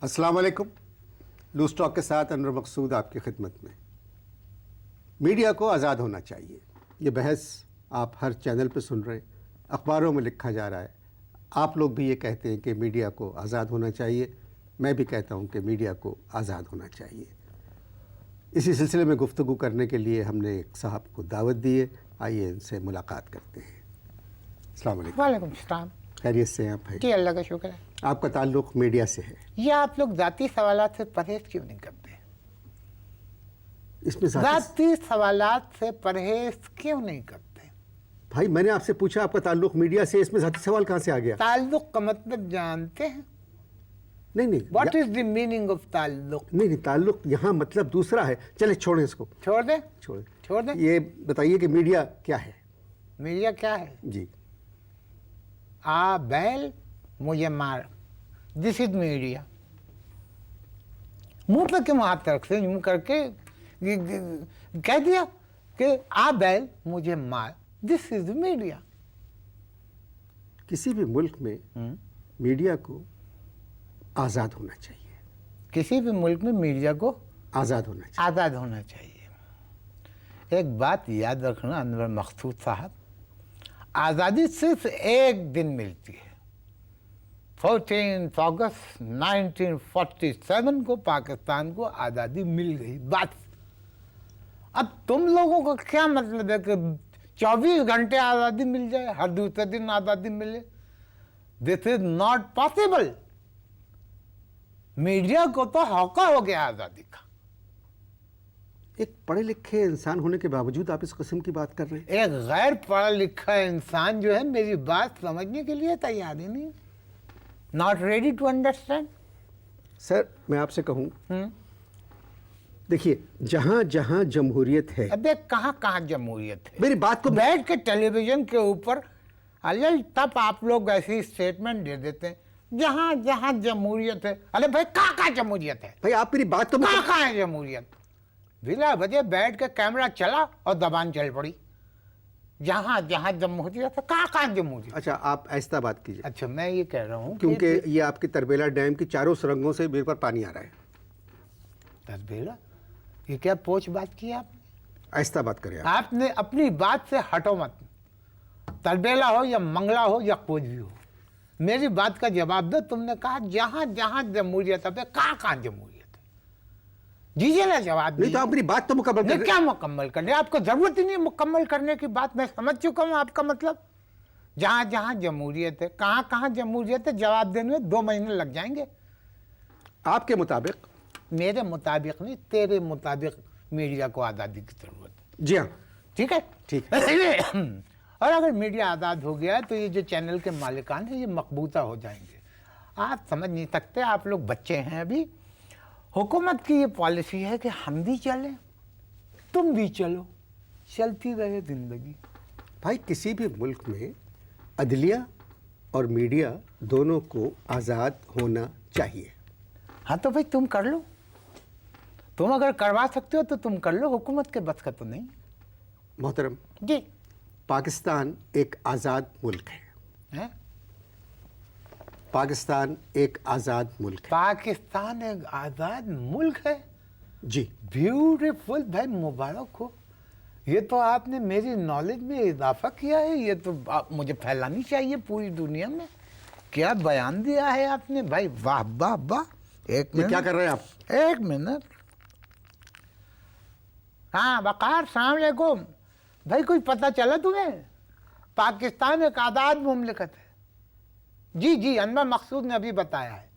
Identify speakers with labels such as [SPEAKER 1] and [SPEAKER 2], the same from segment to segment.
[SPEAKER 1] अस्सलाम वालेकुम। Loose talk के साथ अनवर मकसूद आपकी खिदमत में। मीडिया को आज़ाद होना चाहिए, ये बहस आप हर चैनल पे सुन रहे हैं, अखबारों में लिखा जा रहा है। आप लोग भी ये कहते हैं कि मीडिया को आज़ाद होना चाहिए, मैं भी कहता हूँ कि मीडिया को आज़ाद होना चाहिए। इसी सिलसिले में गुफ्तगू करने के लिए हमने एक साहब को दावत दी है, आइए इनसे मुलाकात करते हैं। अस्सलाम वालेकुम।
[SPEAKER 2] वालेकुम सलाम।
[SPEAKER 1] खैरियत से हैं आप भाई?
[SPEAKER 2] जी अल्लाह का शुक्र है।
[SPEAKER 1] आपका ताल्लुक़ मीडिया से है,
[SPEAKER 2] ये आप लोग ज़ाती सवालात से परहेज क्यों नहीं करते?
[SPEAKER 1] इसमें
[SPEAKER 2] ज़ाती सवालात से परहेज क्यों नहीं करते?
[SPEAKER 1] भाई मैंने आपसे पूछा आपका ताल्लुक़ मीडिया से, इसमें ज़ाती सवाल कहाँ से आ गया?
[SPEAKER 2] ताल्लुक़ का मतलब जानते हैं?
[SPEAKER 1] नहीं
[SPEAKER 2] what is the meaning of ताल्लुक़?
[SPEAKER 1] नहीं, ताल्लुक़ यहाँ मतलब दूसरा है। चले छोड़ें इसको,
[SPEAKER 2] छोड़ दें?
[SPEAKER 1] छोड़
[SPEAKER 2] दें।
[SPEAKER 1] ये बताइए कि मीडिया क्या है?
[SPEAKER 2] मीडिया क्या है?
[SPEAKER 1] जी,
[SPEAKER 2] आ बैल मुझे मार, दिस इज मीडिया। मुंह पे क्यों हाथ रख से यूं करके कह दिया कि आ बैल मुझे मार, दिस इज मीडिया।
[SPEAKER 1] किसी भी मुल्क में मीडिया को आज़ाद होना चाहिए,
[SPEAKER 2] किसी भी मुल्क में मीडिया को
[SPEAKER 1] आज़ाद होना चाहिए।
[SPEAKER 2] आज़ाद होना चाहिए। एक बात याद रखना अनवर मकसूद साहब, आज़ादी सिर्फ एक दिन मिलती है। 14 अगस्त 1947 को पाकिस्तान को आज़ादी मिल गई, बस। अब तुम लोगों को क्या मतलब है कि 24 घंटे आज़ादी मिल जाए, हर दूसरे दिन आज़ादी मिले? This is not possible. Media को तो हौका हो गया आज़ादी का।
[SPEAKER 1] एक पढ़े लिखे इंसान होने के बावजूद आप इस किस्म की बात कर रहे हैं।
[SPEAKER 2] एक गैर पढ़ा लिखा इंसान जो है मेरी बात समझने के लिए तैयार ही नहीं, not ready to understand.
[SPEAKER 1] Sir मैं आपसे कहूँ, देखिए जहाँ जहाँ जमहूरियत है,
[SPEAKER 2] अबे कहाँ कहाँ जमहूरियत है?
[SPEAKER 1] मेरी बात को
[SPEAKER 2] बैठ के टेलीविजन के ऊपर अल्लाह तब आप लोग ऐसी स्टेटमेंट दे देते हैं जहाँ जहाँ जमहूरियत है। अरे भाई कहाँ कहाँ जमहूरियत है?
[SPEAKER 1] भाई आप मेरी बात तो
[SPEAKER 2] कहाँ कहाँ है जमहूरियत? बिला वजह बैठ के कैमरा चला और जबान चल पड़ी। जहाँ जहाँ जमहूरियत है, कहाँ कहाँ जमहूरियत?
[SPEAKER 1] अच्छा आप ऐसा बात कीजिए।
[SPEAKER 2] अच्छा मैं ये कह रहा हूँ
[SPEAKER 1] क्योंकि ये आपकी तरबेला डैम की चारों सुरंगों से मेरे पर पानी आ रहा है।
[SPEAKER 2] तरबेला, ये क्या पोच बात की आपने?
[SPEAKER 1] ऐसा बात करें आप।
[SPEAKER 2] आपने अपनी बात से हटो मत। तरबेला हो या मंगला हो या कुछ भी हो, मेरी बात का जवाब दो। तुमने कहा जहां जहां जमहूरियत है, कहाँ कहाँ जमहूरियत है? दीजिए ना जवाब।
[SPEAKER 1] नहीं तो आप मेरी बात तो मुकम्मल
[SPEAKER 2] नहीं, क्या मुकम्मल करने? आपको जरूरत ही नहीं मुकम्मल करने की बात, मैं समझ चुका हूँ आपका मतलब। जहां जहां जमहूरियत है, कहाँ कहाँ जमहूरियत है, जवाब देने में 2 महीने लग जाएंगे।
[SPEAKER 1] आपके मुताबिक?
[SPEAKER 2] मेरे मुताबिक नहीं, तेरे मुताबिक मीडिया को आज़ादी की जरूरत है।
[SPEAKER 1] जी हाँ,
[SPEAKER 2] ठीक है,
[SPEAKER 1] ठीक है।
[SPEAKER 2] और अगर मीडिया आज़ाद हो गया तो ये जो चैनल के मालिकान हैं ये मकबूता हो जाएंगे। आप समझ नहीं सकते, आप लोग बच्चे हैं अभी। हुकूमत की ये पॉलिसी है कि हम भी चलें, तुम भी चलो, चलती रहे जिंदगी।
[SPEAKER 1] भाई किसी भी मुल्क में अदलिया और मीडिया दोनों को आज़ाद होना चाहिए।
[SPEAKER 2] हाँ तो भाई तुम कर लो, तुम अगर करवा सकते हो तो तुम कर लो, हुकूमत के बस का तो नहीं।
[SPEAKER 1] मोहतरम
[SPEAKER 2] जी,
[SPEAKER 1] पाकिस्तान एक आज़ाद मुल्क है। पाकिस्तान एक आज़ाद मुल्क है।
[SPEAKER 2] पाकिस्तान एक आज़ाद मुल्क है?
[SPEAKER 1] जी,
[SPEAKER 2] ब्यूटीफुल भाई, मुबारक हो। ये तो आपने मेरी नॉलेज में इजाफा किया है, ये तो मुझे फैलानी चाहिए पूरी दुनिया में। क्या बयान दिया है आपने भाई, वाह वाह वाह। एक मिनट,
[SPEAKER 1] क्या कर रहे हैं आप?
[SPEAKER 2] एक मिनट। हाँ वकार, सलाम अलैकुम भाई। कुछ पता चला तुम्हें? पाकिस्तान एक आज़ाद मुमलिकत है। जी जी, अनवर मकसूद ने अभी बताया है।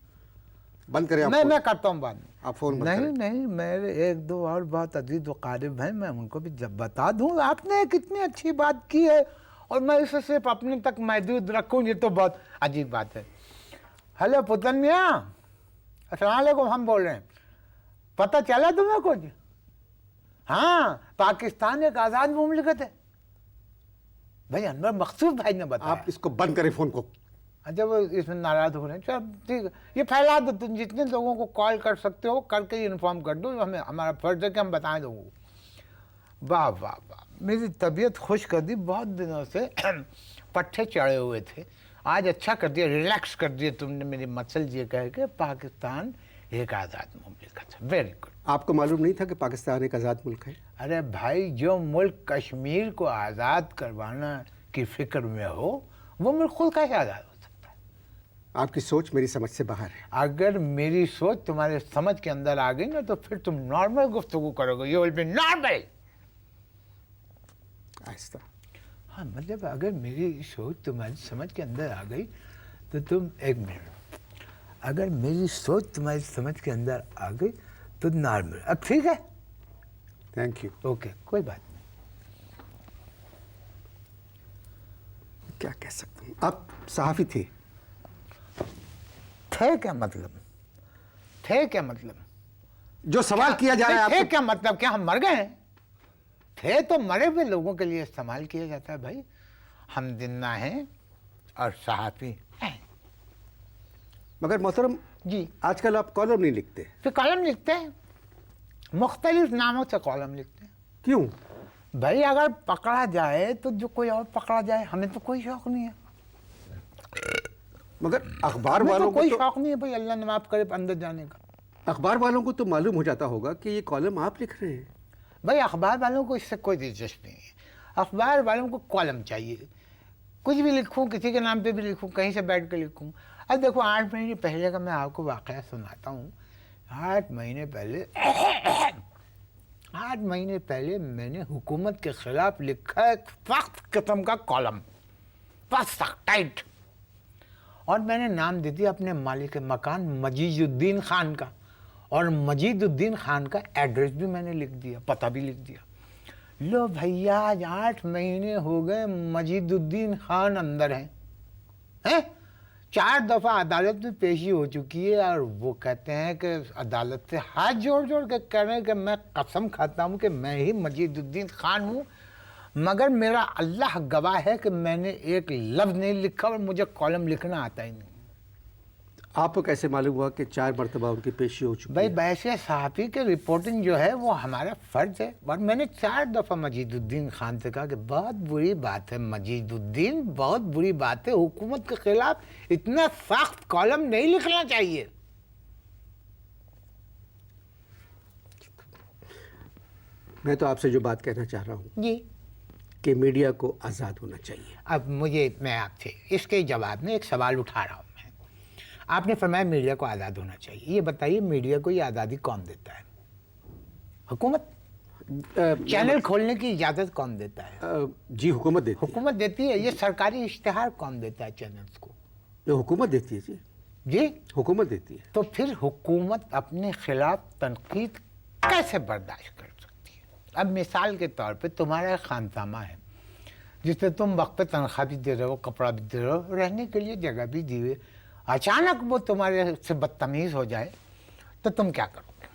[SPEAKER 1] बंद करें आप
[SPEAKER 2] मैं करता हूँ बाद।
[SPEAKER 1] आप फोन
[SPEAKER 2] नहीं, मेरे 1-2 और बहुत अजीज व कारिब हैं, मैं उनको भी जब बता दूँ। आपने कितनी अच्छी बात की है और मैं इसे सिर्फ अपने तक महदूद रखूँ, ये तो बहुत अजीब बात है। हेलो पुतन मियाँ, अस्सलाम वालेकुम, हम बोल रहे हैं। पता चला तुम्हें कुछ? हाँ, पाकिस्तान एक आज़ाद मुमलिकत है भाई, अनवर मकसूद भाई ने बताया।
[SPEAKER 1] आप इसको बंद करें फोन को।
[SPEAKER 2] अच्छा वो इसमें नाराज हो रहे हैं, चल ठीक है, ये फैला दो। तुम जितने लोगों को कॉल कर सकते हो करके ही इन्फॉर्म कर दो, हमें हमारा फर्ज है कि हम बताएं लोगों को। वाह वाह वाह, मेरी तबीयत खुश कर दी। बहुत दिनों से पट्टे चढ़े हुए थे, आज अच्छा कर दिया, रिलैक्स कर दिया तुमने मेरी मसल ये कह के। पाकिस्तान एक आज़ाद मुमलिकत है। Very good.
[SPEAKER 1] आपको मालूम नहीं था कि पाकिस्तान एक आज़ाद मुल्क है?
[SPEAKER 2] अरे भाई, जो मुल्क कश्मीर को आज़ाद करवाना की फिक्र में हो, वो मुल्क खुद कैसे आज़ाद हो सकता है?
[SPEAKER 1] आपकी सोच मेरी समझ से बाहर है।
[SPEAKER 2] अगर मेरी सोच तुम्हारे समझ के अंदर आ गई ना, तो फिर तुम नॉर्मल गुफ्तगू करोगे। You will be normal.
[SPEAKER 1] आहिस्ता।
[SPEAKER 2] हाँ, मतलब अगर मेरी सोच तुम्हारी समझ के अंदर आ गई तो तुम, एक मिनट, अगर मेरी सोच तुम्हारी समझ के अंदर आ गई तो नॉर्मल। अब ठीक है,
[SPEAKER 1] थैंक यू।
[SPEAKER 2] ओके, कोई बात नहीं।
[SPEAKER 1] क्या कह सकता हूँ, आप सहाफ़ी थे।
[SPEAKER 2] थे क्या मतलब? थे क्या मतलब?
[SPEAKER 1] जो सवाल किया जा रहा है
[SPEAKER 2] थे
[SPEAKER 1] आपको,
[SPEAKER 2] क्या मतलब? क्या हम मर गए हैं? थे तो मरे हुए लोगों के लिए इस्तेमाल किया जाता है भाई। हम जिंदा हैं और सहाफ़ी हैं।
[SPEAKER 1] मगर मोहतरम
[SPEAKER 2] जी,
[SPEAKER 1] आजकल आप कॉलम नहीं लिखते,
[SPEAKER 2] फिर कॉलम लिखते हैं, मुख्तलिफ नामों से कॉलम लिखते हैं।
[SPEAKER 1] क्यों?
[SPEAKER 2] भाई, अगर पकड़ा जाए तो जो कोई और पकड़ा जाए, हमें तो कोई शौक नहीं है।
[SPEAKER 1] मगर अखबार
[SPEAKER 2] हमें
[SPEAKER 1] वालों
[SPEAKER 2] तो
[SPEAKER 1] को
[SPEAKER 2] कोई
[SPEAKER 1] तो
[SPEAKER 2] शौक नहीं है भाई, अल्लाह ने माफ करे, अंदर जाने का।
[SPEAKER 1] अखबार वालों को तो मालूम हो जाता होगा कि ये कॉलम आप लिख रहे हैं।
[SPEAKER 2] भाई, अखबार वालों को इससे कोई दिलचस्पी नहीं है। अखबार वालों को कॉलम चाहिए। कुछ भी लिखूं, किसी के नाम पे भी लिखूं, कहीं से बैठ कर लिखूं। अब देखो, 8 महीने पहले का मैं आपको वाक़या सुनाता हूँ। 8 महीने पहले 8 महीने पहले मैंने हुकूमत के ख़िलाफ़ लिखा एक सख्त किस्म का कॉलम, बस सख्त टाइट। और मैंने नाम दे दिया अपने मालिक मकान मजीदुद्दीन खान का, और मजीदुद्दीन खान का एड्रेस भी मैंने लिख दिया, पता भी लिख दिया। लो भैया, आज 8 महीने हो गए, मजीदुद्दीन खान अंदर हैं। 4 दफ़ा अदालत में पेशी हो चुकी है, और वो कहते हैं कि अदालत से हाथ जोड़ जोड़ के कह रहे हैं कि मैं कसम खाता हूँ कि मैं ही मजीदुद्दीन खान हूँ, मगर मेरा अल्लाह गवाह है कि मैंने एक लफ्ज़ नहीं लिखा और मुझे कॉलम लिखना आता ही नहीं।
[SPEAKER 1] आपको कैसे मालूम हुआ कि 4 मरतबा उनकी पेशी हो चुकी
[SPEAKER 2] भाई,
[SPEAKER 1] है?
[SPEAKER 2] वैसे सहाफ़ी की रिपोर्टिंग जो है वो हमारा फ़र्ज़ है। और मैंने 4 दफ़ा मजीदुद्दीन खान से कहा कि बहुत बुरी बात है मजीदुद्दीन, बहुत बुरी बात है, हुकूमत के ख़िलाफ़ इतना सख्त कॉलम नहीं लिखना चाहिए।
[SPEAKER 1] मैं तो आपसे जो बात कहना चाह रहा हूँ
[SPEAKER 2] जी,
[SPEAKER 1] कि मीडिया को आज़ाद होना चाहिए।
[SPEAKER 2] अब मैं आपसे इसके जवाब में एक सवाल उठा रहा हूँ। मैं, आपने फरमाया मीडिया को आज़ाद होना चाहिए। ये बताइए, मीडिया को ये आज़ादी कौन देता है? हुकूमत। चैनल खोलने की इजाज़त कौन देता है?
[SPEAKER 1] जी, हुकूमत देती है।
[SPEAKER 2] हुकूमत देती है। ये सरकारी इश्तिहार कौन देता है चैनल्स को?
[SPEAKER 1] ये हुकूमत देती है जी,
[SPEAKER 2] जी,
[SPEAKER 1] हुकूमत देती है।
[SPEAKER 2] तो फिर हुकूमत अपने खिलाफ तनकीद कैसे बर्दाश्त कर सकती है? अब मिसाल के तौर पे तुम्हारा एक खानसामा है जिससे तुम वक्त पे तनख्वाह भी दे रहे हो, कपड़ा भी दे रहे हो, रहने के लिए जगह भी दी हुई। अचानक वो तुम्हारे से बदतमीज़ हो जाए तो तुम क्या करोगे?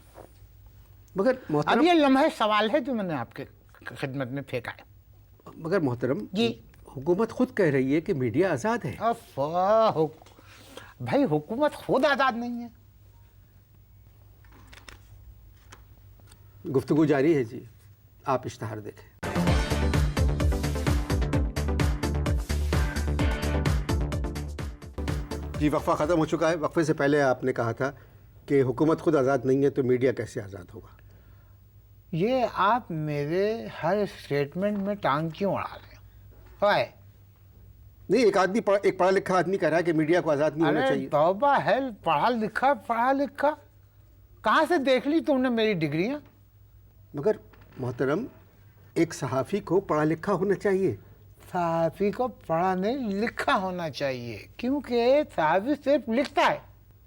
[SPEAKER 1] मगर
[SPEAKER 2] अब
[SPEAKER 1] मोहतरम,
[SPEAKER 2] ये लम्हे सवाल है जो मैंने आपके खिदमत में फेंका है।
[SPEAKER 1] मगर मोहतरम
[SPEAKER 2] जी,
[SPEAKER 1] हुकूमत खुद कह रही है कि मीडिया आज़ाद है।
[SPEAKER 2] भाई, हुकूमत खुद आज़ाद नहीं है।
[SPEAKER 1] गुफ्तगू जारी है जी, आप इश्तहार देखें। जी, वक्फा ख़त्म हो चुका है। वक्फे से पहले आपने कहा था कि हुकूमत खुद आज़ाद नहीं है तो मीडिया कैसे आज़ाद होगा?
[SPEAKER 2] ये आप मेरे हर स्टेटमेंट में टांग क्यों अड़ा रहे हो?
[SPEAKER 1] नहीं, एक पढ़ा लिखा आदमी कह रहा है कि मीडिया को आज़ाद नहीं होना
[SPEAKER 2] अरे
[SPEAKER 1] चाहिए।
[SPEAKER 2] तौबा है, पढ़ा लिखा कहाँ से देख ली तुमने मेरी डिग्रियाँ?
[SPEAKER 1] मगर मोहतरम, एक सहाफ़ी को पढ़ा लिखा होना चाहिए।
[SPEAKER 2] सहाफ़ी को पढ़ा नहीं लिखा होना चाहिए, क्योंकि सहाफ़ी सिर्फ लिखता है।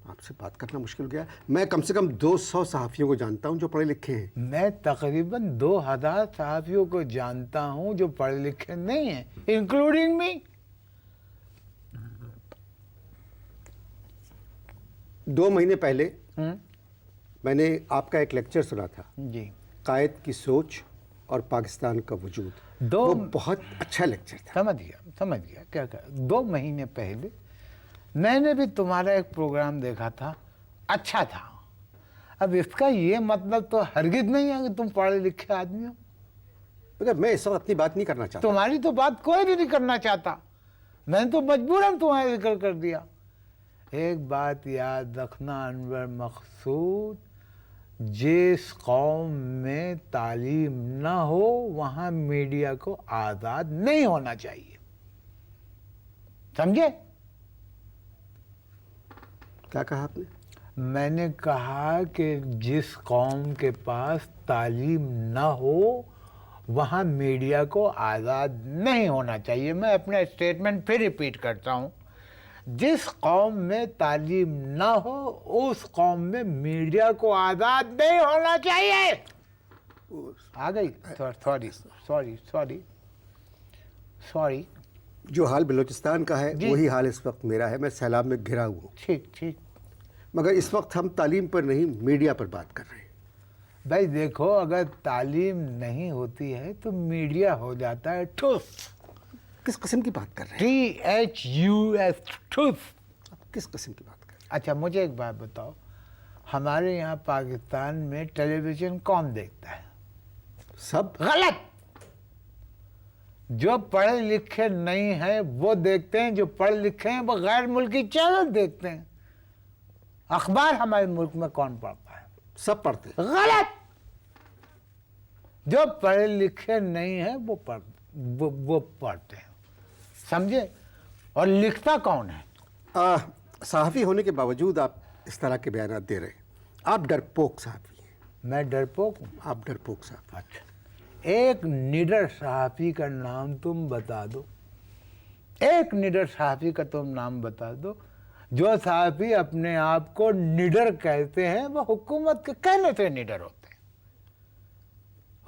[SPEAKER 1] आपसे बात करना मुश्किल हो गया। मैं कम से कम 200 सहाफ़ियों को जानता हूँ जो पढ़े लिखे हैं।
[SPEAKER 2] मैं तकरीबन 2000 सहाफ़ियों को जानता हूँ जो पढ़े लिखे नहीं हैं, इंक्लूडिंग मी।
[SPEAKER 1] 2 महीने पहले मैंने आपका एक लेक्चर सुना था,
[SPEAKER 2] जी,
[SPEAKER 1] कायद की सोच और पाकिस्तान का वजूद। वो बहुत अच्छा लेक्चर था।
[SPEAKER 2] समझ गया क्या 2 महीने पहले मैंने भी तुम्हारा एक प्रोग्राम देखा था, अच्छा था। अब इसका ये मतलब तो हरगिज नहीं है कि तुम पढ़े लिखे आदमी हो।
[SPEAKER 1] मगर मैं इस वक्त अपनी बात नहीं करना चाहता।
[SPEAKER 2] तुम्हारी तो बात कोई भी नहीं करना चाहता, मैंने तो मजबूरन तुम्हारा जिक्र कर दिया। ایک بات یاد رکھنا انور مقصود، جس قوم میں تعلیم نہ ہو وہاں میڈیا کو آزاد نہیں ہونا چاہیے، سمجھے؟
[SPEAKER 1] کیا کہا آپ نے؟
[SPEAKER 2] میں نے کہا کہ جس قوم کے پاس تعلیم نہ ہو وہاں میڈیا کو آزاد نہیں ہونا چاہیے۔ میں اپنا اسٹیٹمنٹ پھر ریپیٹ کرتا ہوں، جس قوم میں تعلیم نہ ہو اس قوم میں میڈیا کو آزاد نہیں ہونا چاہیے۔ آ گئی؟ سوری۔
[SPEAKER 1] جو حال بلوچستان کا ہے
[SPEAKER 2] جی۔
[SPEAKER 1] وہی حال اس وقت میرا ہے، میں سیلاب میں گھرا ہوا ہوں،
[SPEAKER 2] ٹھیک۔
[SPEAKER 1] مگر اس وقت ہم تعلیم پر نہیں میڈیا پر بات کر رہے ہیں۔
[SPEAKER 2] بھائی دیکھو، اگر تعلیم نہیں ہوتی ہے تو میڈیا ہو جاتا ہے ٹھوس،
[SPEAKER 1] کس قسم کی بات کر رہے ہیں؟
[SPEAKER 2] THUS، ٹھوس۔
[SPEAKER 1] آپ کس قسم کی بات کر رہے
[SPEAKER 2] اچھا مجھے ایک بات بتاؤ، ہمارے یہاں پاکستان میں ٹیلی ویژن کون دیکھتا ہے؟
[SPEAKER 1] ہیں؟ سب
[SPEAKER 2] غلط۔ جو پڑھے لکھے نہیں ہیں وہ دیکھتے ہیں، جو پڑھے لکھے ہیں وہ غیر ملکی چینل دیکھتے ہیں۔ اخبار ہمارے ملک میں کون پڑھتا ہے؟
[SPEAKER 1] سب پڑھتے ہیں۔
[SPEAKER 2] غلط۔ جو پڑھے لکھے نہیں ہیں وہ پڑھتے ہیں، سمجھے؟ اور لکھتا کون ہے؟
[SPEAKER 1] صحافی ہونے کے باوجود آپ اس طرح کے بیانات دے رہے ہیں، آپ ڈرپوک صحافی ہیں،
[SPEAKER 2] میں ڈرپوک ہوں؟
[SPEAKER 1] آپ ڈرپوک صحافی۔
[SPEAKER 2] اچھا، ایک نڈر صحافی کا نام تم بتا دو، ایک نڈر صحافی کا تم نام بتا دو۔ جو صحافی اپنے آپ کو نڈر کہتے ہیں وہ حکومت کے کہنے سے نڈر ہوتے ہیں،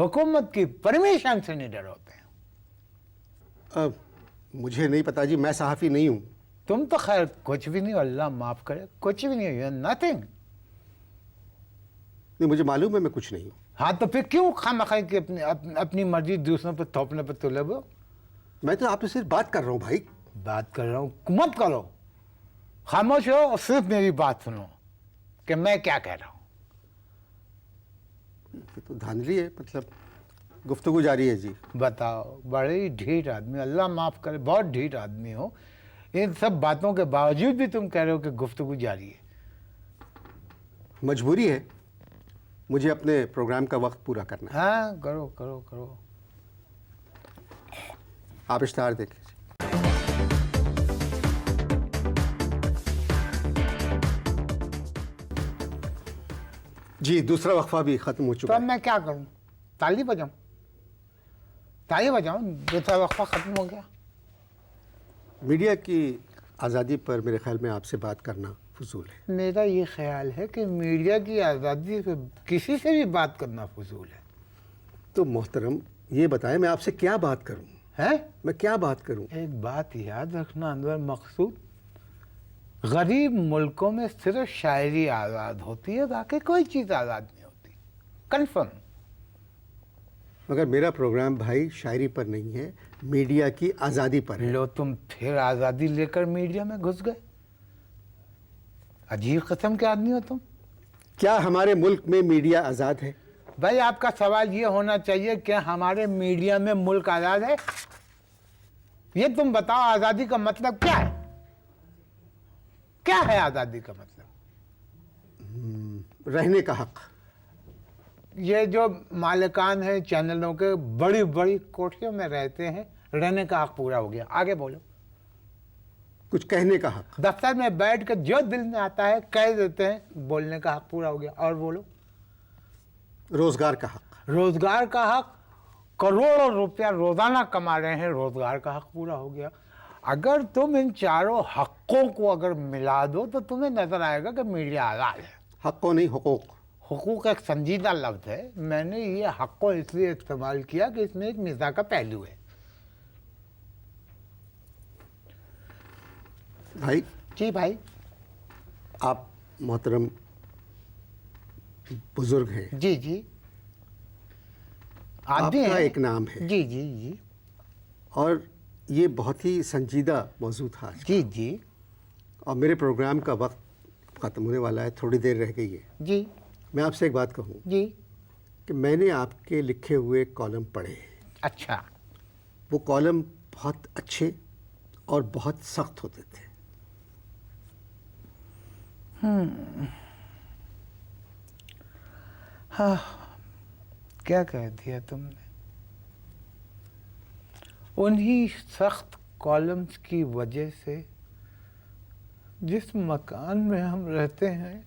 [SPEAKER 2] حکومت کی پرمیشن سے نڈر ہوتے ہیں۔
[SPEAKER 1] مجھے نہیں پتا جی، میں صحافی نہیں ہوں۔
[SPEAKER 2] تم تو خیر کچھ بھی نہیں ہو، اللہ معاف کرے، کچھ بھی نہیں ہو، نتھنگ۔
[SPEAKER 1] نہیں، مجھے معلوم ہے میں کچھ نہیں ہوں۔
[SPEAKER 2] ہاں تو پھر کیوں خواہ کہ اپنی مرضی دوسروں پہ تھوپنے پہ تلے ہو؟
[SPEAKER 1] میں تو آپ سے صرف بات کر رہا ہوں بھائی۔
[SPEAKER 2] بات کر رہا ہوں، مت کرو، خاموش ہو اور صرف میری بات سنو کہ میں کیا کہہ رہا ہوں۔
[SPEAKER 1] یہ تو دھاندلی ہے، مطلب گفتگو جاری ہے جی۔
[SPEAKER 2] بتاؤ، بڑی ڈھیٹ آدمی، اللہ معاف کرے، بہت ڈھیٹ آدمی ہو، ان سب باتوں کے باوجود بھی تم کہہ رہے ہو کہ گفتگو جاری ہے۔
[SPEAKER 1] مجبوری ہے، مجھے اپنے پروگرام کا وقت پورا کرنا ہے۔
[SPEAKER 2] ہاں کرو۔
[SPEAKER 1] آپ اشتہار دیکھیں۔ جی، دوسرا وقفہ بھی ختم ہو
[SPEAKER 2] تو
[SPEAKER 1] چکا
[SPEAKER 2] اب
[SPEAKER 1] ہے۔
[SPEAKER 2] میں کیا کروں؟ تالی بجاؤں؟ دوسرا وقفہ ختم ہو گیا۔
[SPEAKER 1] میڈیا کی آزادی پر میرے خیال میں آپ سے بات کرنا فضول ہے۔
[SPEAKER 2] میرا یہ خیال ہے کہ میڈیا کی آزادی پہ کسی سے بھی بات کرنا فضول ہے۔
[SPEAKER 1] تو محترم یہ بتائیں میں آپ سے کیا بات کروں؟
[SPEAKER 2] ہے؟
[SPEAKER 1] میں کیا بات کروں؟
[SPEAKER 2] ایک بات یاد رکھنا انور مقصود، غریب ملکوں میں صرف شاعری آزاد ہوتی ہے، باقی کوئی چیز آزاد نہیں ہوتی، کنفرم۔
[SPEAKER 1] مگر میرا پروگرام بھائی شاعری پر نہیں ہے، میڈیا کی آزادی پر ہے۔
[SPEAKER 2] لو تم پھر آزادی لے کر میڈیا میں گھس گئے، عجیب قسم کے آدمی ہو تم۔
[SPEAKER 1] کیا ہمارے ملک میں میڈیا آزاد ہے؟
[SPEAKER 2] بھائی آپ کا سوال یہ ہونا چاہیے کہ ہمارے میڈیا میں ملک آزاد ہے؟ یہ تم بتاؤ، آزادی کا مطلب کیا ہے؟ کیا ہے آزادی کا مطلب؟
[SPEAKER 1] رہنے کا حق۔
[SPEAKER 2] یہ جو مالکان ہیں چینلوں کے، بڑی بڑی کوٹھیوں میں رہتے ہیں، رہنے کا حق پورا ہو گیا۔ آگے بولو۔
[SPEAKER 1] کچھ کہنے کا حق۔
[SPEAKER 2] دفتر میں بیٹھ کے جو دل میں آتا ہے کہہ دیتے ہیں، بولنے کا حق پورا ہو گیا۔ اور بولو۔
[SPEAKER 1] روزگار کا حق۔
[SPEAKER 2] روزگار کا حق، کروڑوں روپیہ روزانہ کما رہے ہیں، روزگار کا حق پورا ہو گیا۔ اگر تم ان چاروں حقوں کو اگر ملا دو تو تمہیں نظر آئے گا کہ میڈیا آزاد ہے۔
[SPEAKER 1] حقوں نہیں، حقوق۔
[SPEAKER 2] حقوق ایک سنجیدہ لفظ ہے، میں نے یہ حقوں اس لیے استعمال کیا کہ اس میں ایک مزاح کا پہلو ہے۔
[SPEAKER 1] بھائی
[SPEAKER 2] جی بھائی۔
[SPEAKER 1] آپ محترم بزرگ ہیں،
[SPEAKER 2] جی
[SPEAKER 1] آپ
[SPEAKER 2] آدمی
[SPEAKER 1] کا
[SPEAKER 2] ہیں۔
[SPEAKER 1] ایک نام ہے،
[SPEAKER 2] جی
[SPEAKER 1] اور یہ بہت ہی سنجیدہ موضوع تھا آج کا۔
[SPEAKER 2] جی
[SPEAKER 1] اور میرے پروگرام کا وقت ختم ہونے والا ہے، تھوڑی دیر رہ گئی ہے۔
[SPEAKER 2] جی
[SPEAKER 1] میں آپ سے ایک بات کہوں
[SPEAKER 2] جی۔
[SPEAKER 1] کہ میں نے آپ کے لکھے ہوئے کالم پڑھے ہیں۔
[SPEAKER 2] اچھا۔
[SPEAKER 1] وہ کالم بہت اچھے اور بہت سخت ہوتے تھے۔
[SPEAKER 2] ہاں کیا کہہ دیا تم نے. انہی سخت کالمز کی وجہ سے جس مکان میں ہم رہتے ہیں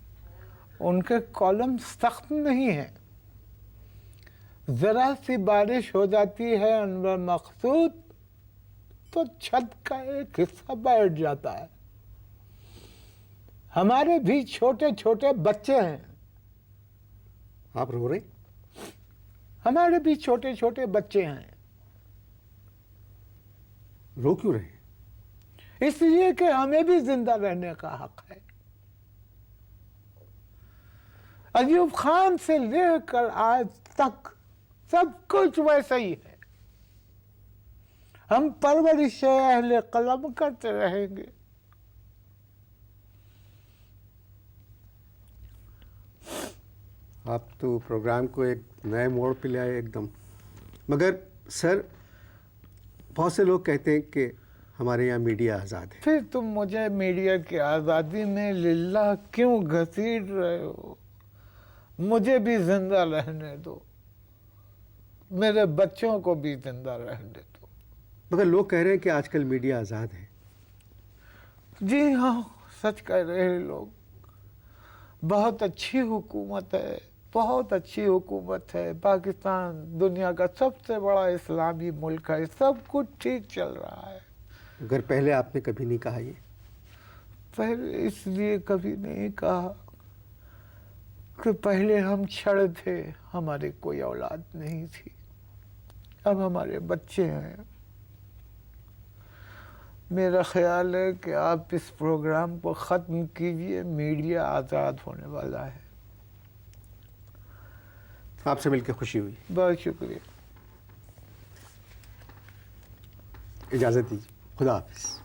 [SPEAKER 2] ان کے کالم سخت نہیں ہیں. ذرا سی بارش ہو جاتی ہے انور مقصود تو چھت کا ایک حصہ بیٹھ جاتا ہے. ہمارے بھی چھوٹے چھوٹے بچے ہیں.
[SPEAKER 1] آپ رو رہے؟
[SPEAKER 2] ہمارے بھی چھوٹے چھوٹے بچے ہیں.
[SPEAKER 1] رو کیوں رہے؟
[SPEAKER 2] اس لیے کہ ہمیں بھی زندہ رہنے کا حق ہے. ایوب خان سے لے کر آج تک سب کچھ ویسا ہی ہے. ہم پرورش اہل قلم کرتے رہیں گے.
[SPEAKER 1] آپ تو پروگرام کو ایک نئے موڑ پہ لے آئے ایک دم. مگر سر بہت سے لوگ کہتے ہیں کہ ہمارے یہاں میڈیا آزاد ہے.
[SPEAKER 2] پھر تم مجھے میڈیا کی آزادی میں للہ کیوں گھسیٹ رہے ہو؟ مجھے بھی زندہ رہنے دو. میرے بچوں کو بھی زندہ رہنے دو.
[SPEAKER 1] مگر لوگ کہہ رہے ہیں کہ آج کل میڈیا آزاد ہے.
[SPEAKER 2] جی ہاں سچ کہہ رہے ہیں لوگ. بہت اچھی حکومت ہے. بہت اچھی حکومت ہے. پاکستان دنیا کا سب سے بڑا اسلامی ملک ہے. سب کچھ ٹھیک چل رہا ہے.
[SPEAKER 1] مگر پہلے آپ نے کبھی نہیں کہا یہ.
[SPEAKER 2] پہلے اس لیے کبھی نہیں کہا کہ پہلے ہم چھڑ تھے. ہماری کوئی اولاد نہیں تھی. اب ہمارے بچے ہیں. میرا خیال ہے کہ آپ اس پروگرام کو ختم کیجئے. میڈیا آزاد ہونے والا ہے.
[SPEAKER 1] آپ سے مل کے خوشی ہوئی.
[SPEAKER 2] بہت شکریہ.
[SPEAKER 1] اجازت دیجیے. خدا حافظ.